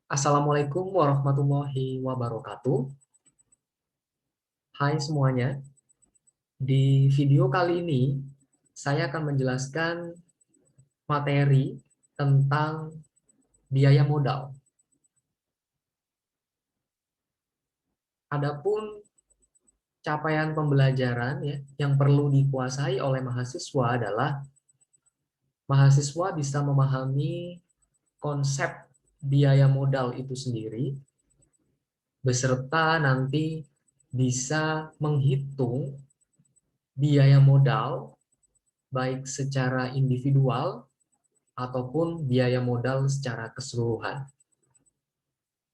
Assalamualaikum warahmatullahi wabarakatuh. Hai semuanya. Di video kali ini, saya akan menjelaskan materi tentang biaya modal. Adapun capaian pembelajaran yang perlu dikuasai oleh mahasiswa adalah mahasiswa bisa memahami konsep biaya modal itu sendiri, beserta nanti bisa menghitung biaya modal baik secara individual ataupun biaya modal secara keseluruhan.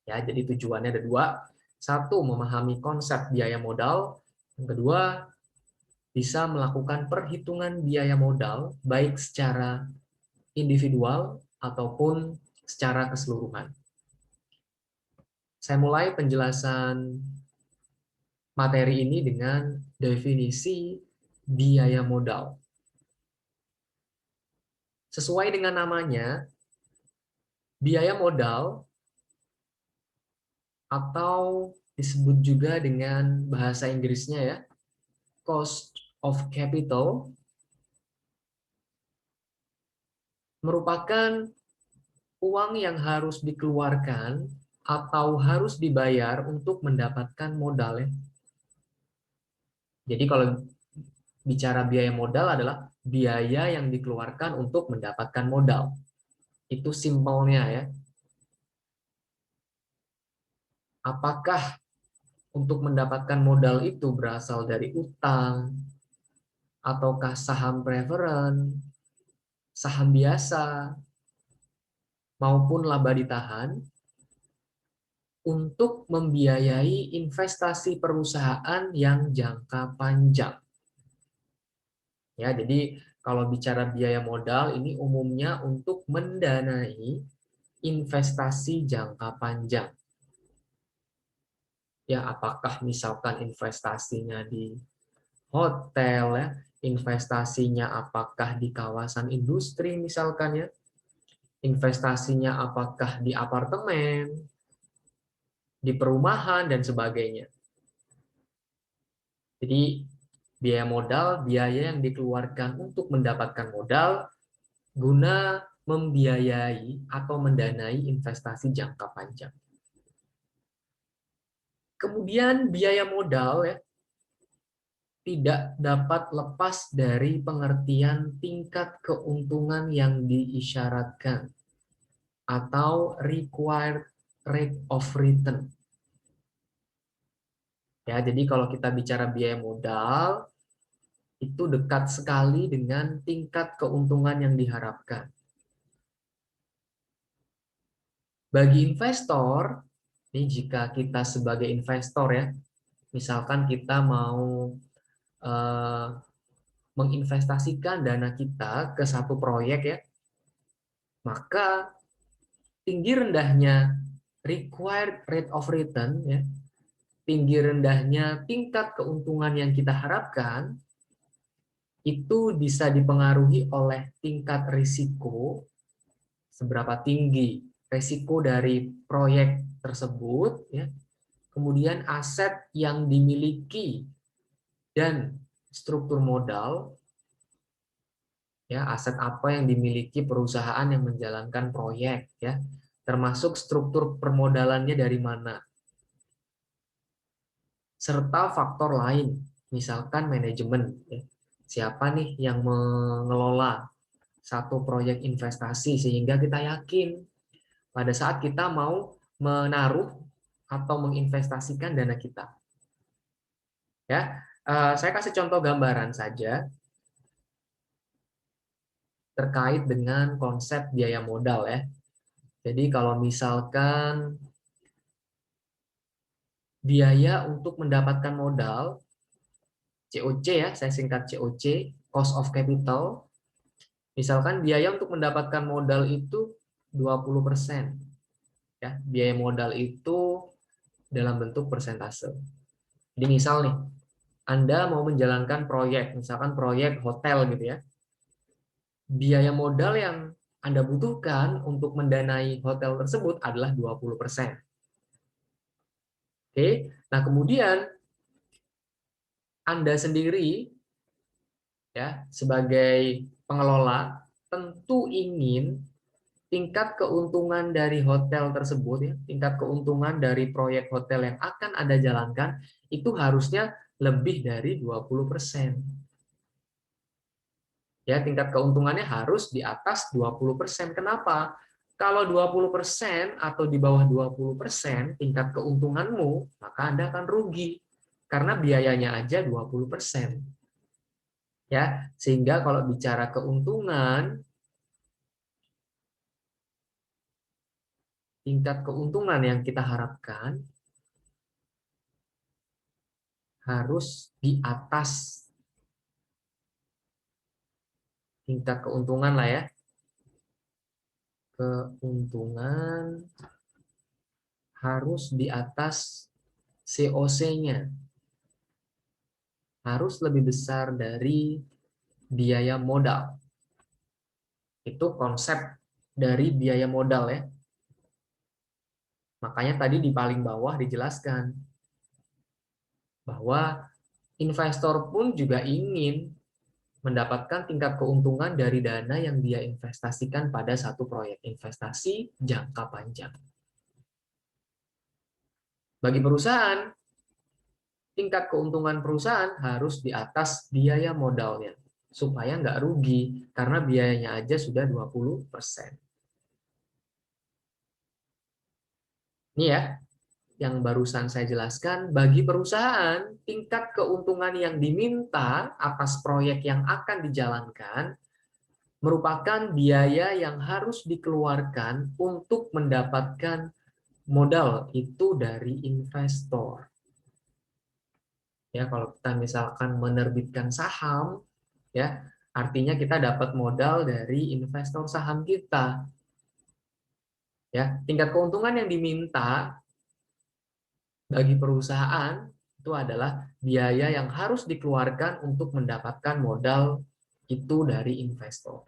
Ya, jadi tujuannya ada dua. Satu, memahami konsep biaya modal. Yang kedua, bisa melakukan perhitungan biaya modal baik secara individual ataupun secara keseluruhan. Saya mulai penjelasan materi ini dengan definisi biaya modal. Sesuai dengan namanya, biaya modal atau disebut juga dengan bahasa Inggrisnya ya, cost of capital, merupakan uang yang harus dikeluarkan atau harus dibayar untuk mendapatkan modal ya. Jadi kalau bicara biaya modal adalah biaya yang dikeluarkan untuk mendapatkan modal. Itu simpelnya ya. Apakah untuk mendapatkan modal itu berasal dari utang, ataukah saham preferen, saham biasa, maupun laba ditahan, untuk membiayai investasi perusahaan yang jangka panjang. Ya, jadi kalau bicara biaya modal ini umumnya untuk mendanai investasi jangka panjang. Ya, apakah misalkan investasinya di hotel ya, investasinya apakah di kawasan industri misalkan ya, investasinya apakah di apartemen, di perumahan dan sebagainya. Jadi biaya modal, biaya yang dikeluarkan untuk mendapatkan modal guna membiayai atau mendanai investasi jangka panjang. Kemudian biaya modal ya tidak dapat lepas dari pengertian tingkat keuntungan yang diisyaratkan atau required rate of return. Ya, jadi kalau kita bicara biaya modal itu dekat sekali dengan tingkat keuntungan yang diharapkan. Bagi investor, ini jika kita sebagai investor ya, misalkan kita mau eh, menginvestasikan dana kita ke satu proyek ya, maka tinggi rendahnya required rate of return ya, tinggi rendahnya tingkat keuntungan yang kita harapkan itu bisa dipengaruhi oleh tingkat risiko, seberapa tinggi risiko dari proyek tersebut ya, kemudian aset yang dimiliki dan struktur modal ya, aset apa yang dimiliki perusahaan yang menjalankan proyek ya, termasuk struktur permodalannya dari mana, serta faktor lain misalkan manajemen ya. Siapa nih yang mengelola satu proyek investasi sehingga kita yakin pada saat kita mau menaruh atau menginvestasikan dana kita ya. Saya kasih contoh gambaran saja terkait dengan konsep biaya modal ya. Jadi kalau misalkan biaya untuk mendapatkan modal, COC ya, saya singkat COC, cost of capital, misalkan biaya untuk mendapatkan modal itu 20%. Ya, biaya modal itu dalam bentuk persentase. Jadi misal nih, Anda mau menjalankan proyek, misalkan proyek hotel gitu ya. Biaya modal yang Anda butuhkan untuk mendanai hotel tersebut adalah 20%. Oke, nah kemudian Anda sendiri ya sebagai pengelola tentu ingin tingkat keuntungan dari hotel tersebut ya, tingkat keuntungan dari proyek hotel yang akan Anda jalankan itu harusnya lebih dari 20%. Ya, tingkat keuntungannya harus di atas 20%. Kenapa? Kalau 20% atau di bawah 20% tingkat keuntunganmu, maka Anda akan rugi karena biayanya aja 20%. Ya, sehingga kalau bicara keuntungan, tingkat keuntungan yang kita harapkan harus di atas tingkat keuntungan lah ya. Keuntungan harus di atas COC-nya. Harus lebih besar dari biaya modal. Itu konsep dari biaya modal ya. Makanya tadi di paling bawah dijelaskan bahwa investor pun juga ingin mendapatkan tingkat keuntungan dari dana yang dia investasikan pada satu proyek investasi jangka panjang. Bagi perusahaan, tingkat keuntungan perusahaan harus di atas biaya modalnya, supaya nggak rugi, karena biayanya aja sudah 20%. Ini ya, yang barusan saya jelaskan, bagi perusahaan, tingkat keuntungan yang diminta atas proyek yang akan dijalankan merupakan biaya yang harus dikeluarkan untuk mendapatkan modal itu dari investor. Ya, kalau kita misalkan menerbitkan saham, ya, artinya kita dapat modal dari investor saham kita. Ya, tingkat keuntungan yang diminta bagi perusahaan itu adalah biaya yang harus dikeluarkan untuk mendapatkan modal itu dari investor.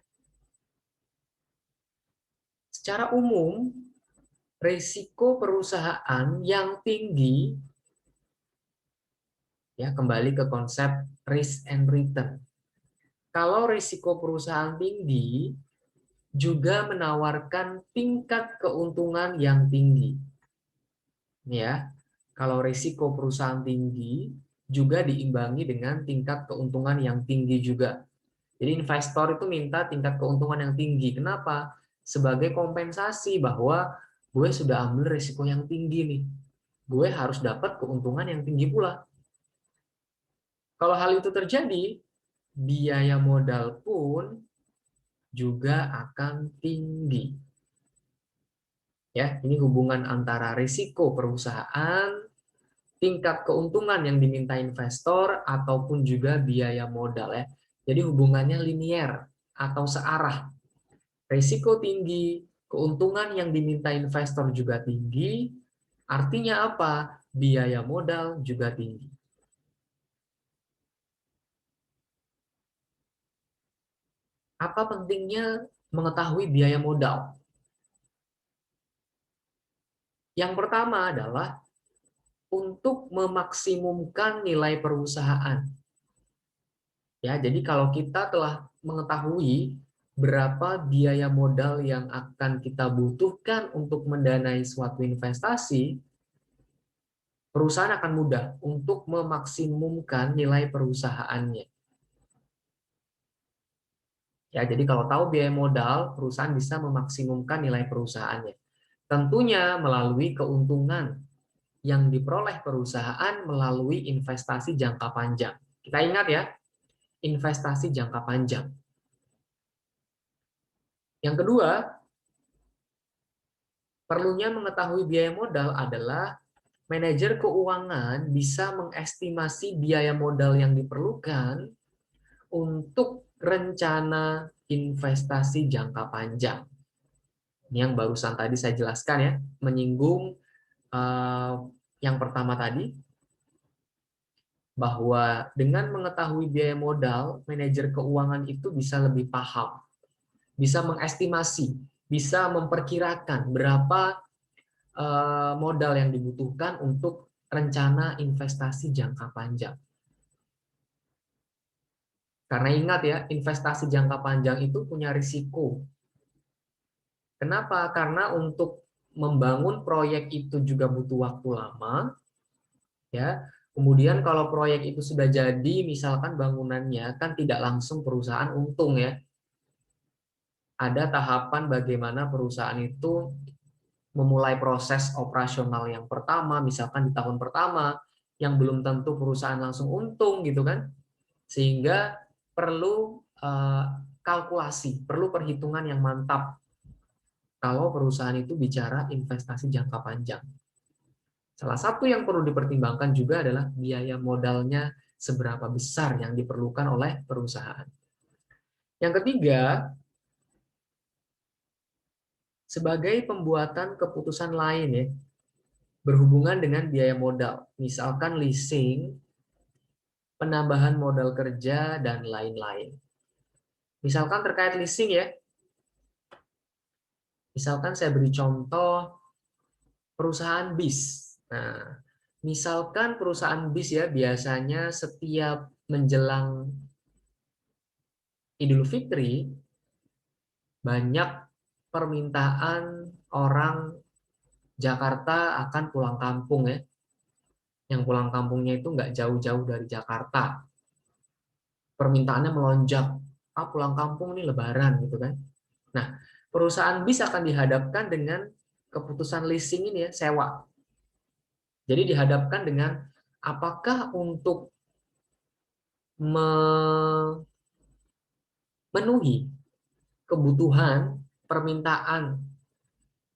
Secara umum, risiko perusahaan yang tinggi, ya kembali ke konsep risk and return. Kalau risiko perusahaan tinggi, juga menawarkan tingkat keuntungan yang tinggi. Ya, kalau risiko perusahaan tinggi, juga diimbangi dengan tingkat keuntungan yang tinggi juga. Jadi investor itu minta tingkat keuntungan yang tinggi. Kenapa? Sebagai kompensasi bahwa gue sudah ambil risiko yang tinggi nih. Gue harus dapat keuntungan yang tinggi pula. Kalau hal itu terjadi, biaya modal pun juga akan tinggi. Ya, ini hubungan antara risiko perusahaan, tingkat keuntungan yang diminta investor, ataupun juga biaya modal ya. Jadi hubungannya linier atau searah. Risiko tinggi, keuntungan yang diminta investor juga tinggi, artinya apa? Biaya modal juga tinggi. Apa pentingnya mengetahui biaya modal? Yang pertama adalah untuk memaksimumkan nilai perusahaan. Ya, jadi kalau kita telah mengetahui berapa biaya modal yang akan kita butuhkan untuk mendanai suatu investasi, perusahaan akan mudah untuk memaksimumkan nilai perusahaannya. Ya, jadi kalau tahu biaya modal, perusahaan bisa memaksimumkan nilai perusahaannya. Tentunya melalui keuntungan yang diperoleh perusahaan melalui investasi jangka panjang. Kita ingat ya, investasi jangka panjang. Yang kedua, perlunya mengetahui biaya modal adalah manajer keuangan bisa mengestimasi biaya modal yang diperlukan untuk rencana investasi jangka panjang. Ini yang barusan tadi saya jelaskan ya, menyinggung yang pertama tadi, bahwa dengan mengetahui biaya modal, manajer keuangan itu bisa lebih paham bisa mengestimasi, bisa memperkirakan berapa modal yang dibutuhkan untuk rencana investasi jangka panjang. Karena ingat ya, investasi jangka panjang itu punya risiko. Kenapa? Karena untuk membangun proyek itu juga butuh waktu lama, ya. Kemudian kalau proyek itu sudah jadi, misalkan bangunannya kan tidak langsung perusahaan untung ya. Ada tahapan bagaimana perusahaan itu memulai proses operasional yang pertama, misalkan di tahun pertama, yang belum tentu perusahaan langsung untung gitu kan. Sehingga perlu kalkulasi, perlu perhitungan yang mantap kalau perusahaan itu bicara investasi jangka panjang. Salah satu yang perlu dipertimbangkan juga adalah biaya modalnya seberapa besar yang diperlukan oleh perusahaan. Yang ketiga, sebagai pembuatan keputusan lain ya, berhubungan dengan biaya modal, misalkan leasing, penambahan modal kerja, dan lain-lain. Misalkan terkait leasing ya, misalkan saya beri contoh perusahaan bis. Nah, misalkan perusahaan bis ya biasanya setiap menjelang Idul Fitri banyak permintaan orang Jakarta akan pulang kampung ya. Yang pulang kampungnya itu nggak jauh-jauh dari Jakarta. Permintaannya melonjak. Ah, pulang kampung nih Lebaran gitu kan. Nah, perusahaan bis akan dihadapkan dengan keputusan leasing ini ya, sewa. Jadi dihadapkan dengan apakah untuk memenuhi kebutuhan permintaan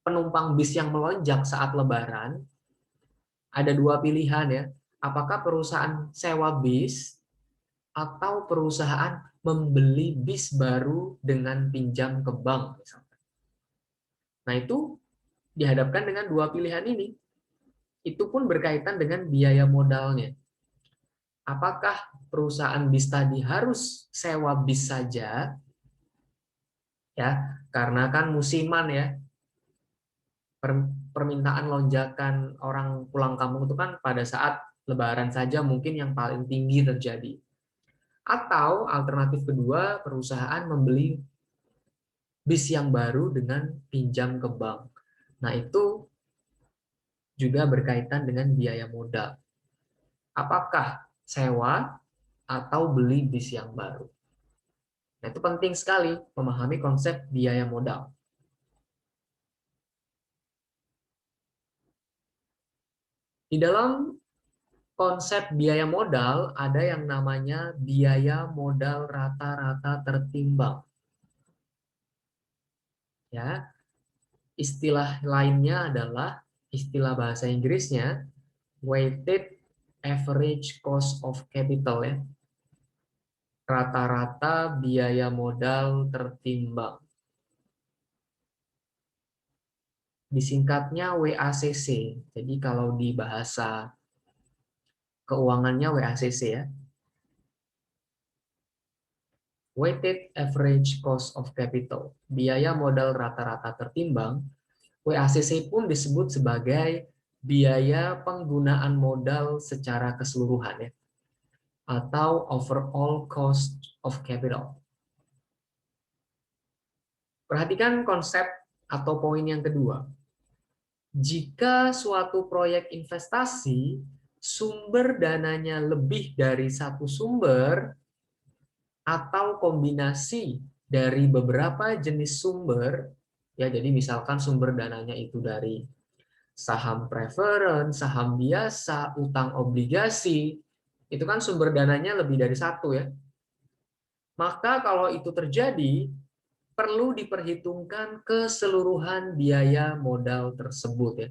penumpang bis yang melonjak saat Lebaran, ada dua pilihan ya. Apakah perusahaan sewa bis atau perusahaan membeli bis baru dengan pinjam ke bank misalnya. Nah, itu dihadapkan dengan dua pilihan ini. Itu pun berkaitan dengan biaya modalnya. Apakah perusahaan bis tadi harus sewa bis saja ya, karena kan musiman ya, permintaan lonjakan orang pulang kampung itu kan pada saat Lebaran saja mungkin yang paling tinggi terjadi. Atau alternatif kedua, perusahaan membeli bis yang baru dengan pinjam ke bank. Nah, itu juga berkaitan dengan biaya modal. Apakah sewa atau beli bis yang baru? Nah, itu penting sekali memahami konsep biaya modal. Di dalam konsep biaya modal ada yang namanya biaya modal rata-rata tertimbang. Ya, istilah lainnya adalah istilah bahasa Inggrisnya weighted average cost of capital ya. Rata-rata biaya modal tertimbang. Disingkatnya WACC. Jadi kalau di bahasa keuangannya WACC ya. Weighted average cost of capital. Biaya modal rata-rata tertimbang. WACC pun disebut sebagai biaya penggunaan modal secara keseluruhan ya, atau overall cost of capital. Perhatikan konsep atau poin yang kedua. Jika suatu proyek investasi sumber dananya lebih dari satu sumber atau kombinasi dari beberapa jenis sumber, ya jadi misalkan sumber dananya itu dari saham preferen, saham biasa, utang obligasi, itu kan sumber dananya lebih dari satu ya. Maka kalau itu terjadi, perlu diperhitungkan keseluruhan biaya modal tersebut ya.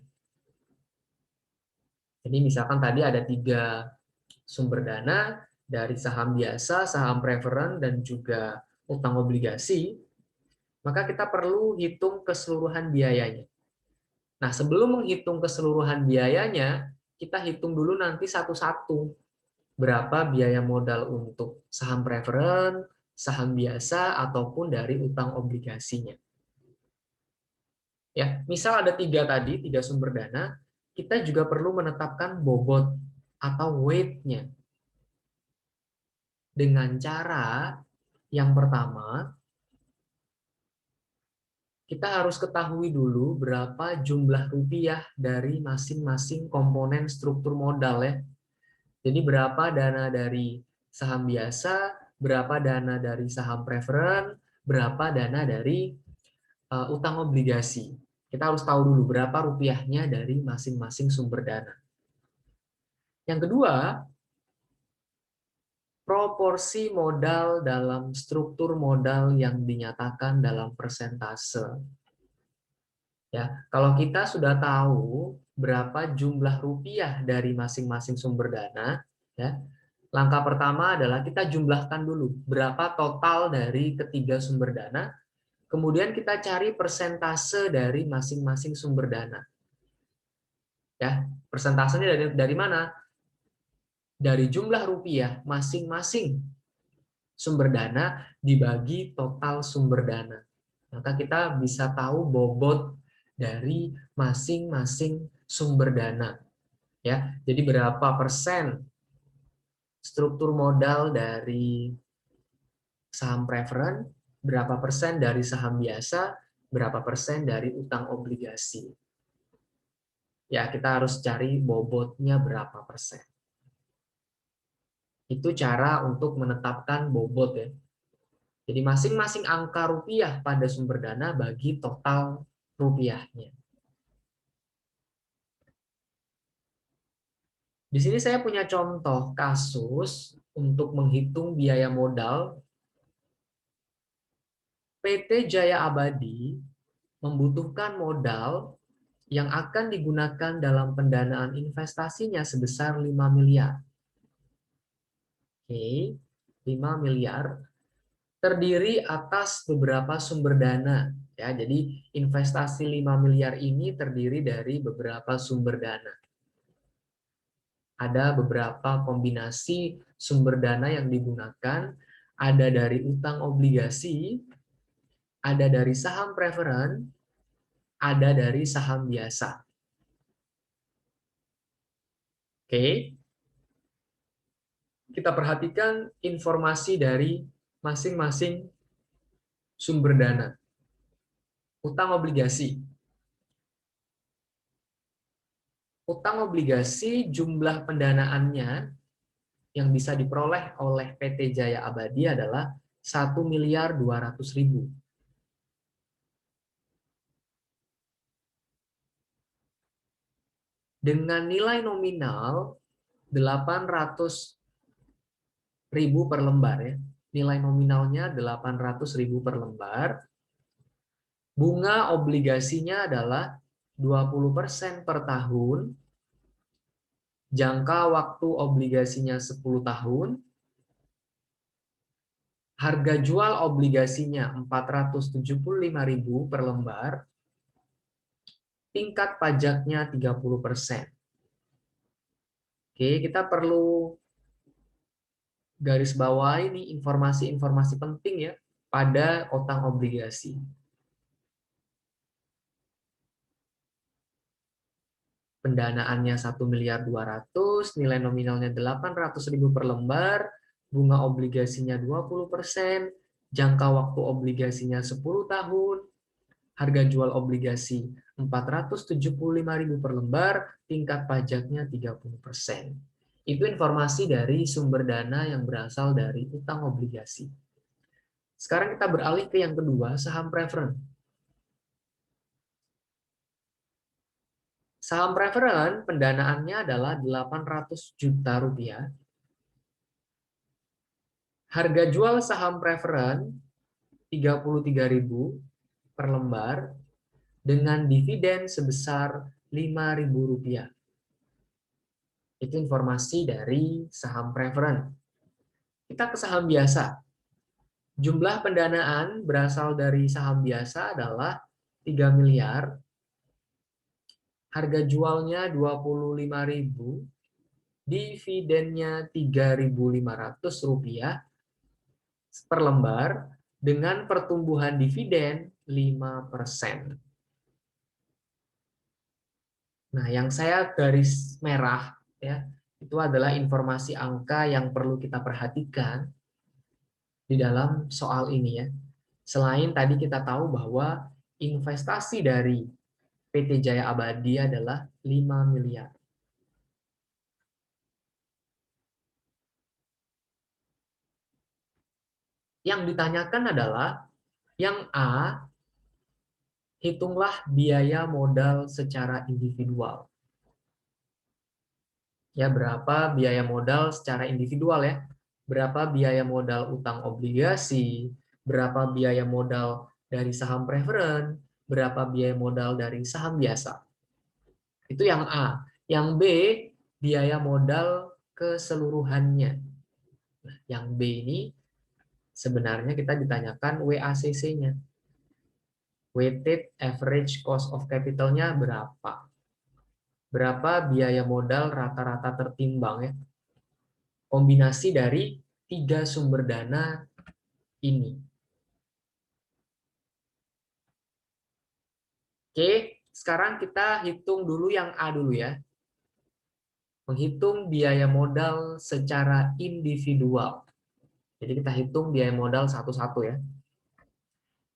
Jadi misalkan tadi ada 3 sumber dana dari saham biasa, saham preferen, dan juga utang obligasi, maka kita perlu hitung keseluruhan biayanya. Nah, sebelum menghitung keseluruhan biayanya, kita hitung dulu nanti satu-satu. Berapa biaya modal untuk saham preferen, saham biasa ataupun dari utang obligasinya. Ya, misal ada tiga sumber dana, kita juga perlu menetapkan bobot atau weight-nya dengan cara yang pertama, kita harus ketahui dulu berapa jumlah rupiah dari masing-masing komponen struktur modal ya. Jadi berapa dana dari saham biasa, berapa dana dari saham preferen, berapa dana dari utang obligasi. Kita harus tahu dulu berapa rupiahnya dari masing-masing sumber dana. Yang kedua, proporsi modal dalam struktur modal yang dinyatakan dalam persentase. Ya, kalau kita sudah tahu berapa jumlah rupiah dari masing-masing sumber dana, ya, langkah pertama adalah kita jumlahkan dulu berapa total dari ketiga sumber dana, kemudian kita cari persentase dari masing-masing sumber dana. Ya, persentasenya dari mana? Dari jumlah rupiah masing-masing sumber dana dibagi total sumber dana. Maka kita bisa tahu bobot dari masing-masing sumber dana. Ya, jadi berapa persen struktur modal dari saham preferen, berapa persen dari saham biasa, berapa persen dari utang obligasi. Ya, kita harus cari bobotnya berapa persen. Itu cara untuk menetapkan bobot ya. Jadi masing-masing angka rupiah pada sumber dana bagi total rupiahnya. Di sini saya punya contoh kasus untuk menghitung biaya modal. PT Jaya Abadi membutuhkan modal yang akan digunakan dalam pendanaan investasinya sebesar 5 miliar. Oke, 5 miliar terdiri atas beberapa sumber dana. Ya, jadi investasi 5 miliar ini terdiri dari beberapa sumber dana. Ada beberapa kombinasi sumber dana yang digunakan, ada dari utang obligasi, ada dari saham preferen, ada dari saham biasa. Oke. Kita perhatikan informasi dari masing-masing sumber dana. Utang obligasi. Utang obligasi jumlah pendanaannya yang bisa diperoleh oleh PT Jaya Abadi adalah 1.200.000.000. Dengan nilai nominal 800.000 per lembar ya. Nilai nominalnya 800.000 per lembar. Bunga obligasinya adalah 20% per tahun. Jangka waktu obligasinya 10 tahun. Harga jual obligasinya 475.000 per lembar. Tingkat pajaknya 30%. Oke, kita perlu garis bawah ini informasi-informasi penting ya pada utang obligasi. Pendanaannya 1.200.000.000, nilai nominalnya 800.000 per lembar, bunga obligasinya 20%, jangka waktu obligasinya 10 tahun, harga jual obligasi 475.000 per lembar, tingkat pajaknya 30%. Itu informasi dari sumber dana yang berasal dari utang obligasi. Sekarang kita beralih ke yang kedua, saham preferen. Saham preferen pendanaannya adalah 800 juta rupiah. Harga jual saham preferen 33.000 per lembar dengan dividen sebesar 5.000 rupiah. Itu informasi dari saham preferen. Kita ke saham biasa. Jumlah pendanaan berasal dari saham biasa adalah 3 miliar. Harga jualnya 25.000, dividennya 3.500 rupiah, per lembar dengan pertumbuhan dividen 5%. Nah, yang saya garis merah ya, itu adalah informasi angka yang perlu kita perhatikan di dalam soal ini ya. Selain tadi kita tahu bahwa investasi dari PT Jaya Abadi adalah 5 miliar. Yang ditanyakan adalah yang A, hitunglah biaya modal secara individual. Ya, berapa biaya modal secara individual ya? Berapa biaya modal utang obligasi, berapa biaya modal dari saham preferen, berapa biaya modal dari saham biasa. Itu yang A. Yang B, biaya modal keseluruhannya. Nah, yang B ini sebenarnya kita ditanyakan WACC-nya. Weighted average cost of capital-nya berapa? Berapa biaya modal rata-rata tertimbang ya? Kombinasi dari 3 sumber dana ini. Oke, sekarang kita hitung dulu yang A dulu ya. Menghitung biaya modal secara individual. Jadi kita hitung biaya modal satu-satu ya.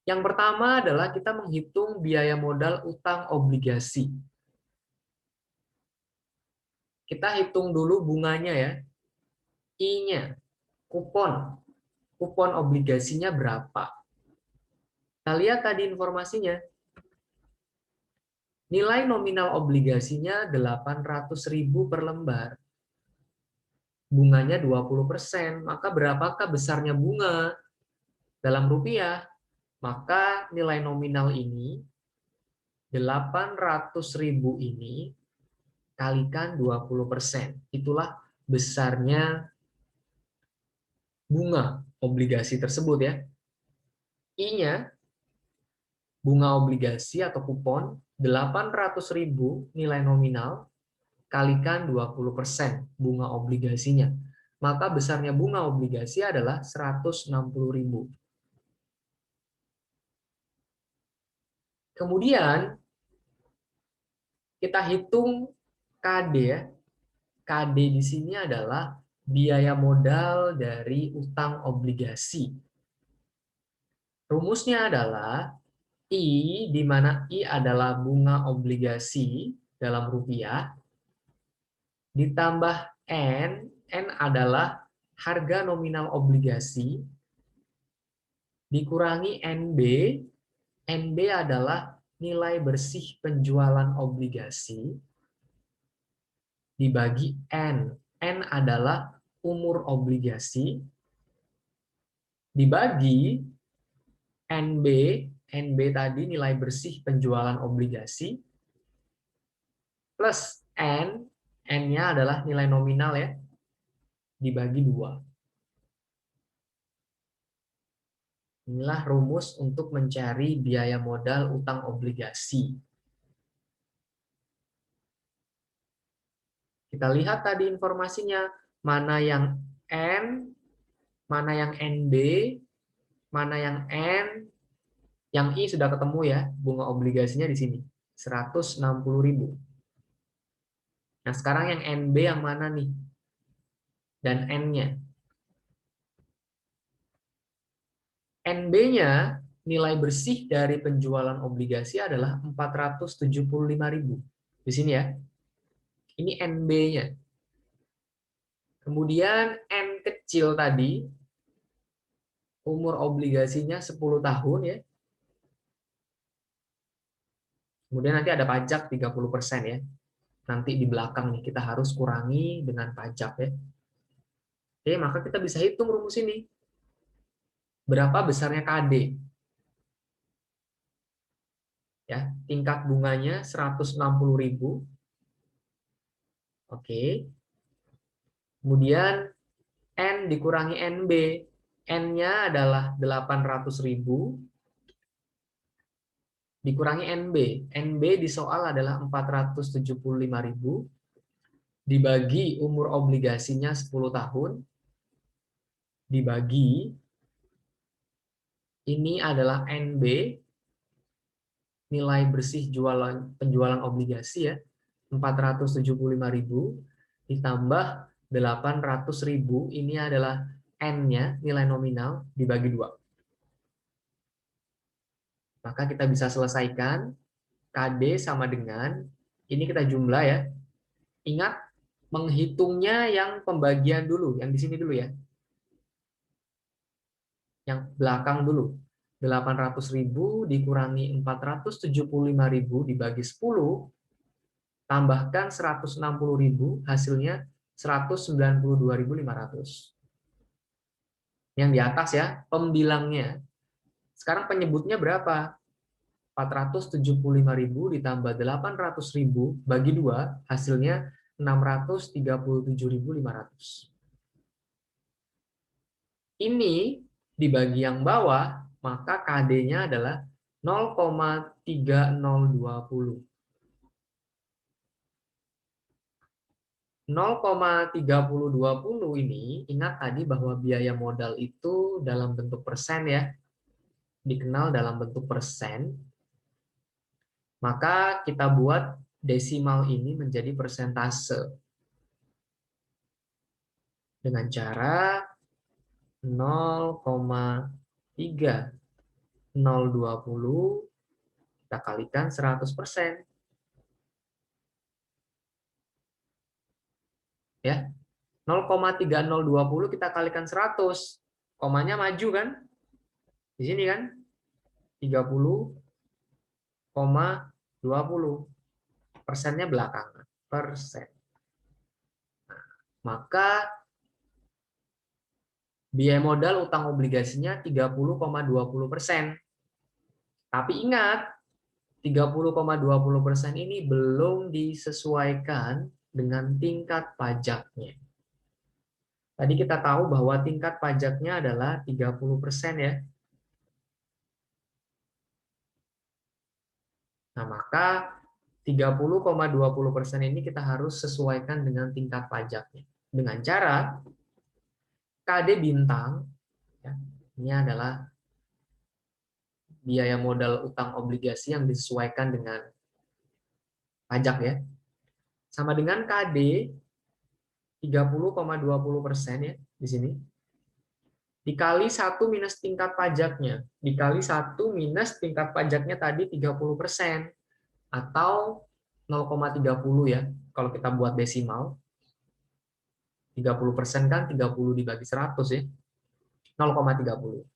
Yang pertama adalah kita menghitung biaya modal utang obligasi. Kita hitung dulu bunganya ya. I-nya, kupon. Kupon obligasinya berapa? Kita lihat tadi informasinya. Nilai nominal obligasinya 800.000 per lembar. Bunganya 20%. Maka berapakah besarnya bunga dalam rupiah? Maka nilai nominal ini 800.000 ini kalikan 20%. Itulah besarnya bunga obligasi tersebut ya. I-nya bunga obligasi atau kupon 800.000 nilai nominal kalikan 20% bunga obligasinya. Maka besarnya bunga obligasi adalah 160.000. Kemudian kita hitung KD ya. KD di sini adalah biaya modal dari utang obligasi. Rumusnya adalah I, di mana I adalah bunga obligasi dalam rupiah, ditambah N adalah harga nominal obligasi, dikurangi NB adalah nilai bersih penjualan obligasi, dibagi N adalah umur obligasi, dibagi NB tadi nilai bersih penjualan obligasi, plus N-nya adalah nilai nominal ya, dibagi 2. Inilah rumus untuk mencari biaya modal utang obligasi. Kita lihat tadi informasinya, mana yang N, mana yang NB, mana yang N, yang I sudah ketemu ya, bunga obligasinya di sini, 160.000. Nah, sekarang yang NB yang mana nih? Dan N-nya. NB-nya, nilai bersih dari penjualan obligasi adalah 475.000. Di sini ya. Ini NB-nya. Kemudian N kecil tadi, umur obligasinya 10 tahun ya. Kemudian nanti ada pajak 30% ya. Nanti di belakang nih kita harus kurangi dengan pajak ya. Oke, maka kita bisa hitung rumus ini. Berapa besarnya KD? Ya, tingkat bunganya 160.000. Oke. Kemudian N dikurangi NB. N-nya adalah 800.000 dikurangi NB. NB di soal adalah 475.000 dibagi umur obligasinya 10 tahun dibagi Ini adalah NB, nilai bersih penjualan obligasi ya, 475.000 ditambah 800.000, ini adalah N-nya, nilai nominal, dibagi 2. Maka kita bisa selesaikan KD sama dengan, ini kita jumlah ya. Ingat, menghitungnya yang pembagian dulu, yang di sini dulu ya. Yang belakang dulu. 800.000 dikurangi 475.000 dibagi 10, tambahkan 160.000, hasilnya 192.500. Yang di atas ya, pembilangnya. Sekarang penyebutnya berapa? 475.000 ditambah 800.000 bagi 2, hasilnya 637.500. Ini dibagi yang bawah, maka KD-nya adalah 0,3020. 0,3020 ini, ingat tadi bahwa biaya modal itu dalam bentuk persen ya, dikenal dalam bentuk persen, maka kita buat desimal ini menjadi persentase dengan cara 0,3020 kita kalikan 100%. Ya, 0,3020 kita kalikan 100, komanya maju kan? Di sini kan? 30,20. Persennya belakangan. Persen. Maka biaya modal utang obligasinya 30,20%. Tapi ingat, 30,20% ini belum disesuaikan dengan tingkat pajaknya. Tadi kita tahu bahwa tingkat pajaknya adalah 30% ya. Nah, maka 30,20% ini kita harus sesuaikan dengan tingkat pajaknya. Dengan cara KD bintang, ya, ini adalah biaya modal utang obligasi yang disesuaikan dengan pajak ya, sama dengan KD 30,20% ya di sini, dikali 1 minus tingkat pajaknya, dikali 1 minus tingkat pajaknya tadi 30%, atau 0,30 ya, kalau kita buat desimal. 30% kan 30 dibagi 100 ya, 0,30.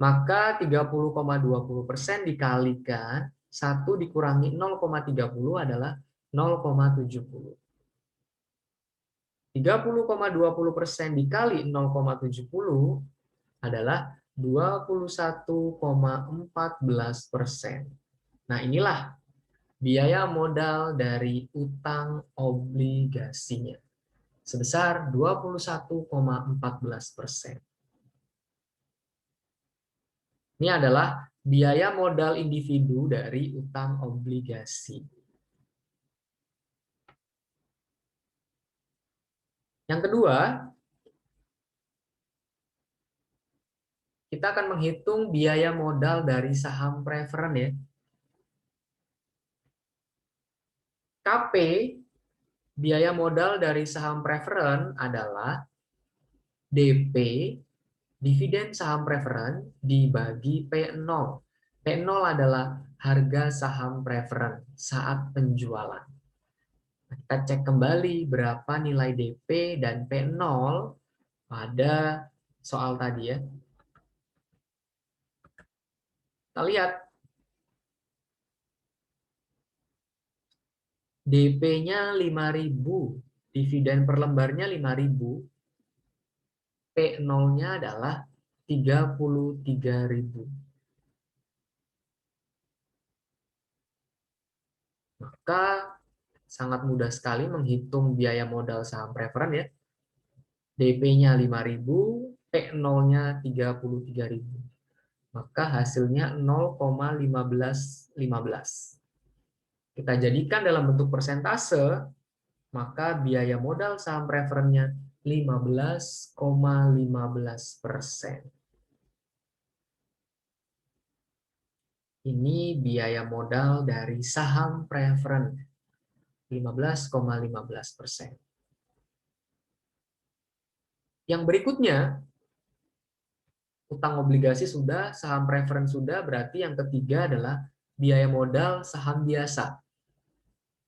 Maka 30,20% dikalikan 1 dikurangi 0,30 adalah 0,70. 30,20% dikali 0,70 adalah 21,14%. Nah, inilah biaya modal dari utang obligasinya sebesar 21,14%. Ini adalah biaya modal individu dari utang obligasi. Yang kedua, kita akan menghitung biaya modal dari saham preferen ya. KP, biaya modal dari saham preferen adalah DP, dividen saham preferen, dibagi P0. P0 adalah harga saham preferen saat penjualan. Kita cek kembali berapa nilai DP dan P0 pada soal tadi ya. Kita lihat DP-nya 5.000, dividen per lembarnya 5.000, P0-nya adalah 33.000. Maka sangat mudah sekali menghitung biaya modal saham preferen ya. DP-nya 5.000, P0-nya 33.000. Maka hasilnya 0,1515. Kita jadikan dalam bentuk persentase, maka biaya modal saham preferennya 15,15%. Ini biaya modal dari saham preferen 15,15%. Yang berikutnya, utang obligasi sudah, saham preferen sudah, berarti yang ketiga adalah biaya modal saham biasa.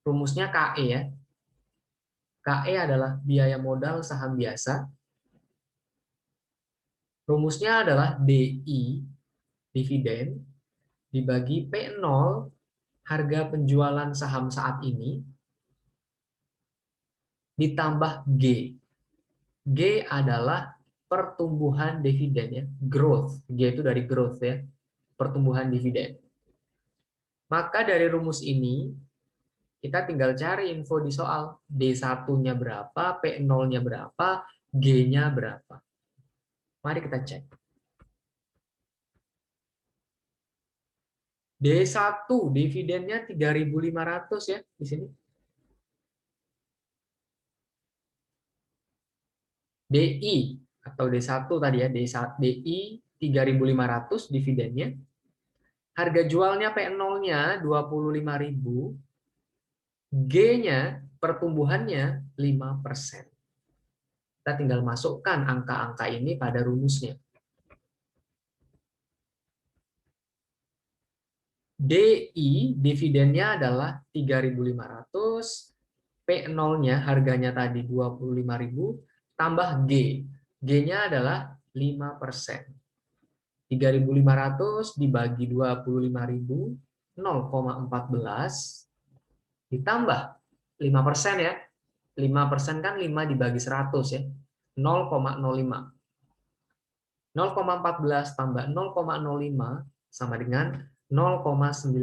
Rumusnya KE ya. KE adalah biaya modal saham biasa. Rumusnya adalah DI, dividen, dibagi P0, harga penjualan saham saat ini, ditambah G. G adalah pertumbuhan dividen ya, growth. G itu dari growth ya, pertumbuhan dividen. Maka dari rumus ini kita tinggal cari info di soal. D1-nya berapa, P0-nya berapa, G-nya berapa. Mari kita cek. D1 dividennya 3.500 ya di sini. DI atau D1 tadi ya, DI 3.500 dividennya. Harga jualnya P0-nya 25.000. G-nya pertumbuhannya 5%. Kita tinggal masukkan angka-angka ini pada rumusnya. DI dividennya adalah 3.500, P0-nya harganya tadi 25.000 tambah G. G-nya adalah 5%. 3.500 dibagi 25.000, 0,14 ditambah 5% ya. 5% kan 5 dibagi 100 ya. 0,05. 0,14 tambah 0,05 sama dengan 0,19.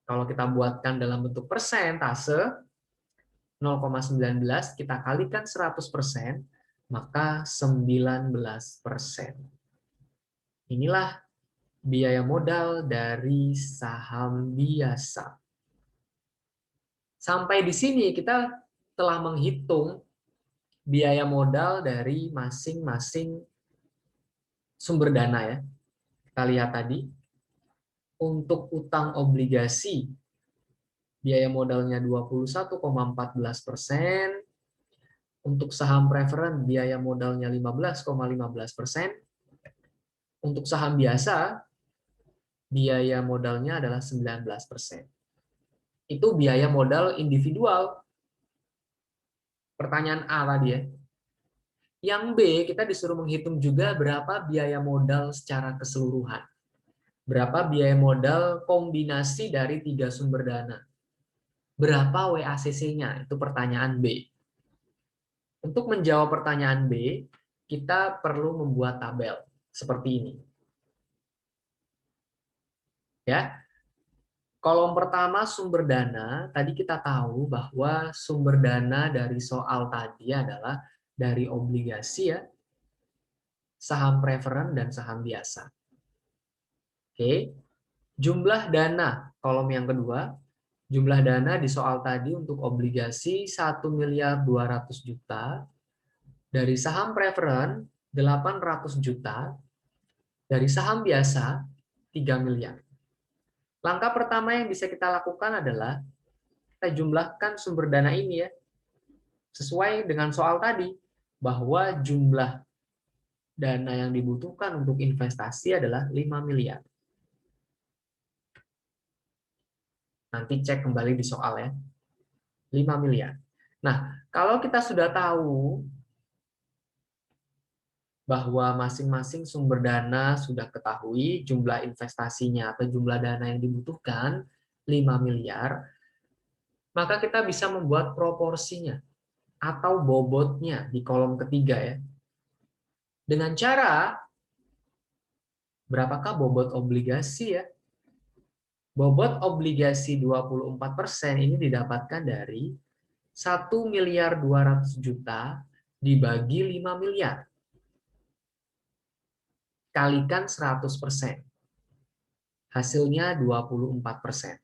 Kalau kita buatkan dalam bentuk persentase, 0,19 kita kalikan 100%, maka 19%. Inilah biaya modal dari saham biasa. Sampai di sini kita telah menghitung biaya modal dari masing-masing sumber dana ya. Kita lihat tadi, untuk utang obligasi, biaya modalnya 21,14%, untuk saham preferen, biaya modalnya 15,15%, untuk saham biasa, biaya modalnya adalah 19%. Itu biaya modal individual. Pertanyaan A tadi ya. Yang B, kita disuruh menghitung juga berapa biaya modal secara keseluruhan. Berapa biaya modal kombinasi dari 3 sumber dana. Berapa WACC-nya? Itu pertanyaan B. Untuk menjawab pertanyaan B, kita perlu membuat tabel seperti ini. Ya. Kolom pertama sumber dana, tadi kita tahu bahwa sumber dana dari soal tadi adalah dari obligasi ya, saham preferen dan saham biasa. Oke. Jumlah dana, kolom yang kedua, jumlah dana di soal tadi untuk obligasi 1.200.000.000, dari saham preferen 800 juta, dari saham biasa 3 miliar. Langkah pertama yang bisa kita lakukan adalah kita jumlahkan sumber dana ini ya, sesuai dengan soal tadi, bahwa jumlah dana yang dibutuhkan untuk investasi adalah 5 miliar. Nanti cek kembali di soal ya. 5 miliar. Nah, kalau kita sudah tahu bahwa masing-masing sumber dana sudah ketahui jumlah investasinya atau jumlah dana yang dibutuhkan 5 miliar, maka kita bisa membuat proporsinya atau bobotnya di kolom ketiga ya. Dengan cara, berapakah bobot obligasi ya? Bobot obligasi 24% ini didapatkan dari 1.200.000.000 dibagi 5 miliar. Kalikan 100%. Hasilnya 24%.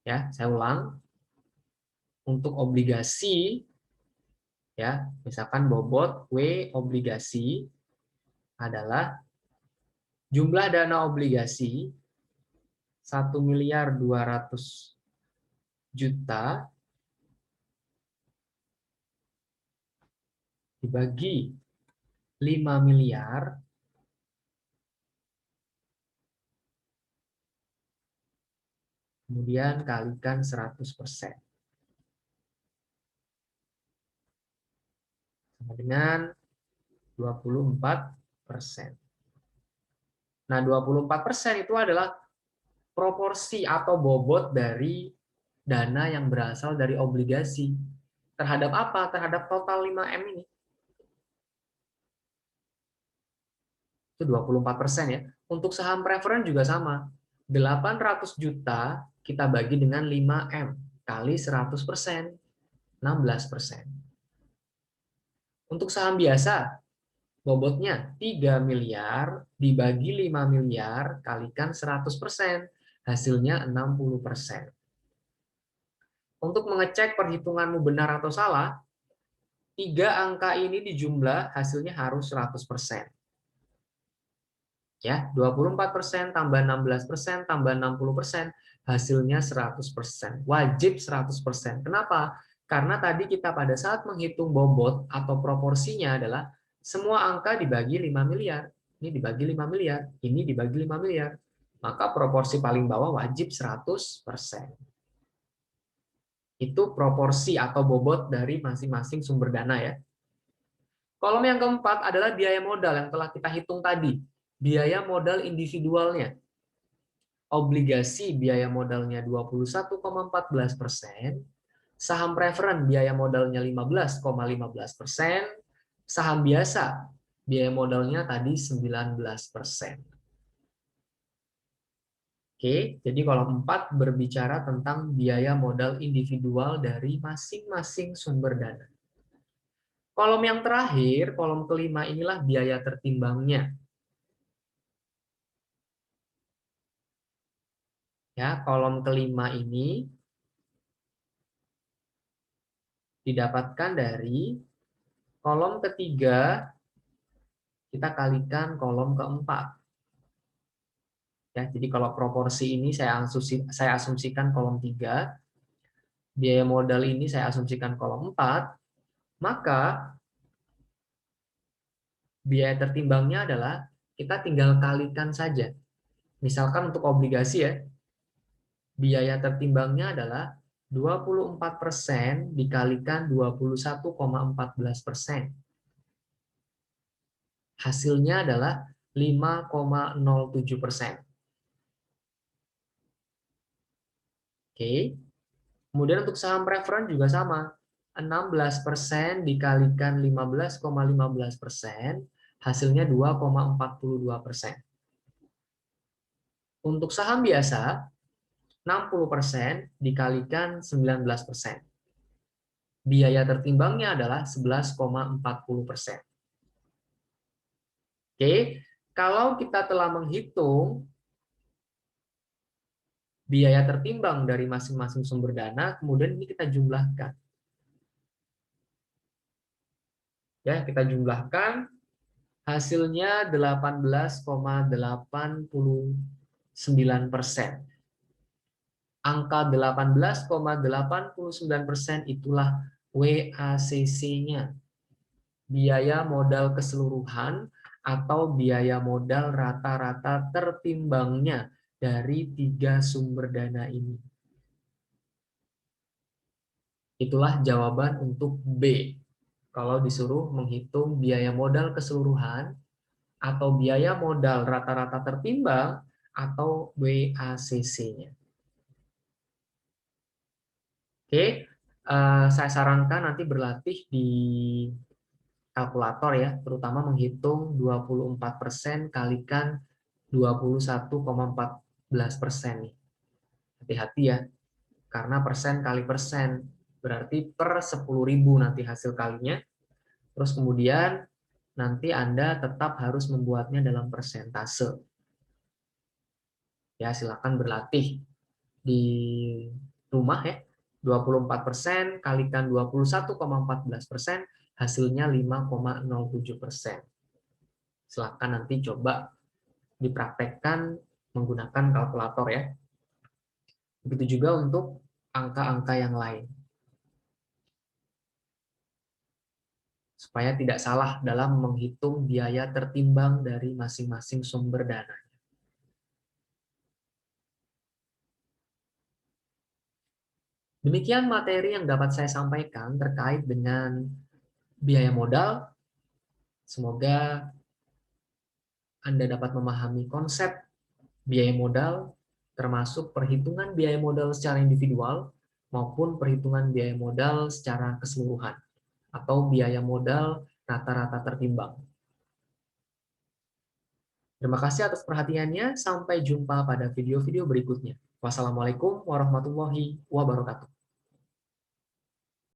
Ya, saya ulang. Untuk obligasi Ya, misalkan bobot W obligasi adalah jumlah dana obligasi 1.200.000.000 dibagi 5 miliar, kemudian kalikan 100%. Sama dengan 24%. Nah, 24% itu adalah proporsi atau bobot dari dana yang berasal dari obligasi. Terhadap apa? Terhadap total 5M ini. Itu 24% ya. Untuk saham preferen juga sama. 800 juta kita bagi dengan 5M kali 100%, 16%. Untuk saham biasa, bobotnya 3 miliar dibagi 5 miliar kalikan 100%, hasilnya 60%. Untuk mengecek perhitunganmu benar atau salah, 3 angka ini dijumlah hasilnya harus 100%. Ya, 24% tambah 16% tambah 60%, hasilnya 100%. Wajib 100%. Kenapa? Karena tadi kita pada saat menghitung bobot atau proporsinya adalah semua angka dibagi 5 miliar. Ini dibagi 5 miliar, ini dibagi 5 miliar. Maka proporsi paling bawah wajib 100%. Itu proporsi atau bobot dari masing-masing sumber dana ya. Kolom yang keempat adalah biaya modal yang telah kita hitung tadi. Biaya modal individualnya. Obligasi biaya modalnya 21,14%, saham preferen biaya modalnya 15,15%, saham biasa biaya modalnya tadi 19%. Oke, jadi kolom 4 berbicara tentang biaya modal individual dari masing-masing sumber dana. Kolom yang terakhir, kolom kelima inilah biaya tertimbangnya. Ya, kolom kelima ini didapatkan dari kolom ketiga kita kalikan kolom keempat. Ya, jadi kalau proporsi ini saya asumsikan kolom 3, biaya modal ini saya asumsikan kolom 4, maka biaya tertimbangnya adalah kita tinggal kalikan saja. Misalkan untuk obligasi ya, biaya tertimbangnya adalah 24% dikalikan 21,14%. Hasilnya adalah 5,07%. Oke. Kemudian untuk saham preferen juga sama. 16% dikalikan 15,15%, hasilnya 2,42%. Untuk saham biasa, 60% dikalikan 19%. Biaya tertimbangnya adalah 11,40%. Oke, kalau kita telah menghitung biaya tertimbang dari masing-masing sumber dana, kemudian ini kita jumlahkan. Ya, kita jumlahkan, hasilnya 18,89%. Angka 18,89% itulah WACC-nya. Biaya modal keseluruhan atau biaya modal rata-rata tertimbangnya dari 3 sumber dana ini. Itulah jawaban untuk B. Kalau disuruh menghitung biaya modal keseluruhan atau biaya modal rata-rata tertimbang atau WACC-nya. Oke, saya sarankan nanti berlatih di kalkulator ya, terutama menghitung 24% kalikan 21,14% nih. Hati-hati ya, karena persen kali persen, berarti per 10.000 nanti hasil kalinya. Terus kemudian nanti Anda tetap harus membuatnya dalam persentase. Ya, silakan berlatih di rumah ya. 24% kalikan 21,14%, hasilnya 5,07%. Silakan nanti coba dipraktekkan menggunakan kalkulator ya. Begitu juga untuk angka-angka yang lain. Supaya tidak salah dalam menghitung biaya tertimbang dari masing-masing sumber dana. Demikian materi yang dapat saya sampaikan terkait dengan biaya modal. Semoga Anda dapat memahami konsep biaya modal, termasuk perhitungan biaya modal secara individual maupun perhitungan biaya modal secara keseluruhan atau biaya modal rata-rata tertimbang. Terima kasih atas perhatiannya. Sampai jumpa pada video-video berikutnya. Wassalamualaikum warahmatullahi wabarakatuh.